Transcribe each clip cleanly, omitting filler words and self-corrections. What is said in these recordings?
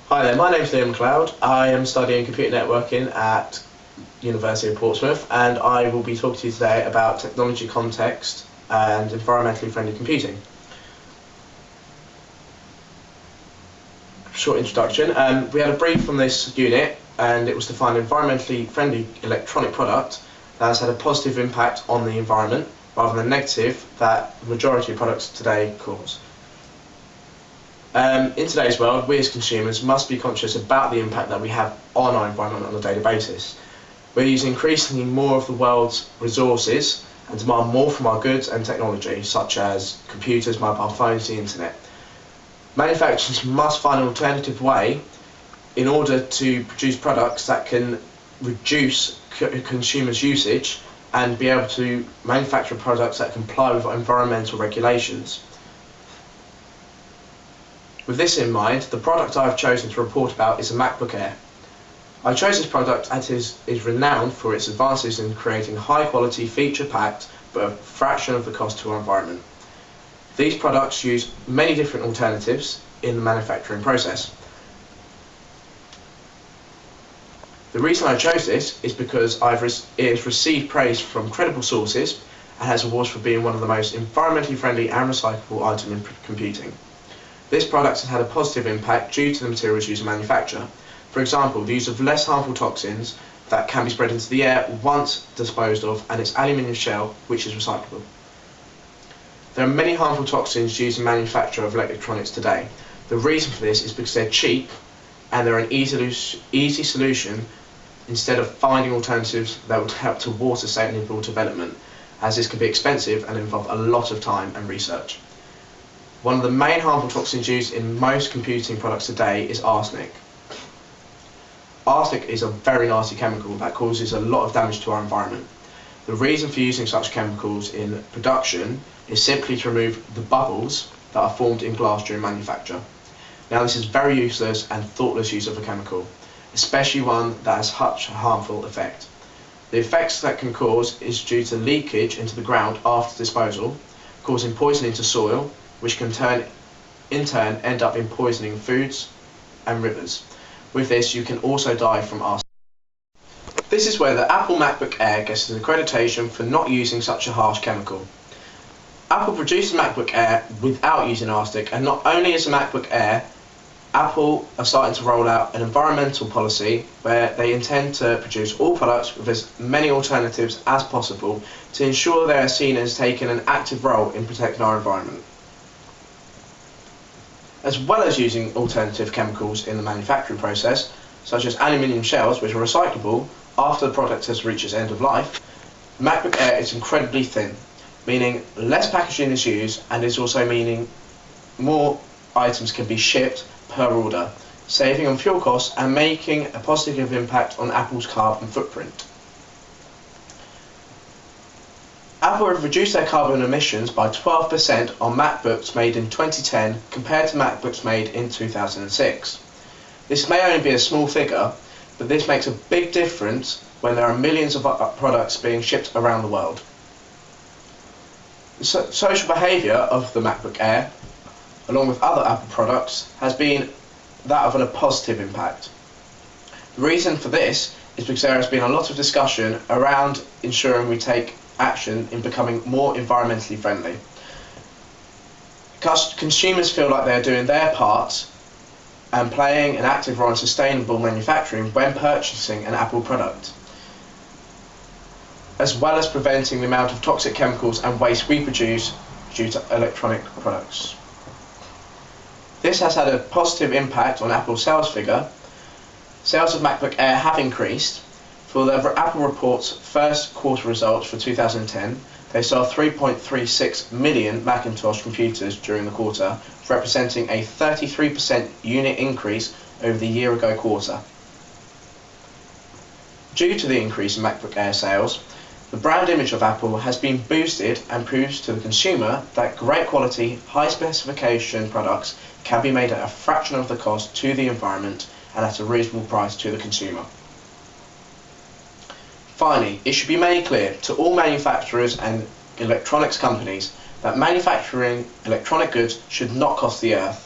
Hi there, my name's Liam McLeod. I am studying computer networking at University of Portsmouth, and I will be talking to you today about technology context and environmentally friendly computing. Short introduction. We had a brief from this unit, and it was to find an environmentally friendly electronic product that has had a positive impact on the environment rather than negative that the majority of products today cause. In today's world, we as consumers must be conscious about the impact that we have on our environment on a daily basis. We're using increasingly more of the world's resources and demand more from our goods and technology, such as computers, mobile phones, the internet. Manufacturers must find an alternative way in order to produce products that can reduce consumers' usage and be able to manufacture products that comply with environmental regulations. With this in mind, the product I have chosen to report about is a MacBook Air. I chose this product as it is renowned for its advances in creating high-quality, feature-packed, but a fraction of the cost to our environment. These products use many different alternatives in the manufacturing process. The reason I chose this is because it has received praise from credible sources and has awards for being one of the most environmentally friendly and recyclable items in computing. This product has had a positive impact due to the materials used in manufacture. For example, the use of less harmful toxins that can be spread into the air once disposed of, and its aluminium shell, which is recyclable. There are many harmful toxins used in manufacture of electronics today. The reason for this is because they're cheap and they're an easy solution instead of finding alternatives that would help towards sustainable development, as this can be expensive and involve a lot of time and research. One of the main harmful toxins used in most computing products today is arsenic. Arsenic is a very nasty chemical that causes a lot of damage to our environment. The reason for using such chemicals in production is simply to remove the bubbles that are formed in glass during manufacture. Now, this is very useless and thoughtless use of a chemical, especially one that has such a harmful effect. The effects that can cause is due to leakage into the ground after disposal, causing poisoning to soil, which can in turn end up in poisoning foods and rivers. With this, you can also die from arsenic. This is where the Apple MacBook Air gets an accreditation for not using such a harsh chemical. Apple produced the MacBook Air without using arsenic, and not only is the MacBook Air, Apple are starting to roll out an environmental policy where they intend to produce all products with as many alternatives as possible to ensure they are seen as taking an active role in protecting our environment. As well as using alternative chemicals in the manufacturing process, such as aluminium shells, which are recyclable after the product has reached its end of life, the MacBook Air is incredibly thin, meaning less packaging is used, and is also meaning more items can be shipped per order, saving on fuel costs and making a positive impact on Apple's carbon footprint. Apple have reduced their carbon emissions by 12% on MacBooks made in 2010 compared to MacBooks made in 2006. This may only be a small figure, but this makes a big difference when there are millions of products being shipped around the world. The social behaviour of the MacBook Air, along with other Apple products, has been that of a positive impact. The reason for this is because there has been a lot of discussion around ensuring we take action in becoming more environmentally friendly. Consumers feel like they're doing their part and playing an active role in sustainable manufacturing when purchasing an Apple product, as well as preventing the amount of toxic chemicals and waste we produce due to electronic products. This has had a positive impact on Apple's sales figure. Sales of MacBook Air have increased. For the Apple report's first quarter results for 2010, they sold 3.36 million Macintosh computers during the quarter, representing a 33% unit increase over the year-ago quarter. Due to the increase in MacBook Air sales, the brand image of Apple has been boosted and proves to the consumer that great quality, high specification products can be made at a fraction of the cost to the environment and at a reasonable price to the consumer. Finally, it should be made clear to all manufacturers and electronics companies that manufacturing electronic goods should not cost the earth.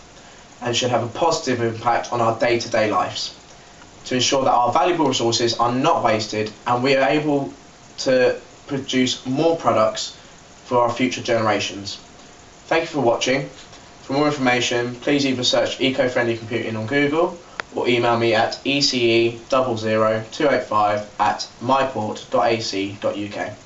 and should have a positive impact on our day-to-day lives, to ensure that our valuable resources are not wasted and we are able to produce more products for our future generations. Thank you for watching. For more information, please either search eco-friendly computing on Google or email me at ece00285@myport.ac.uk.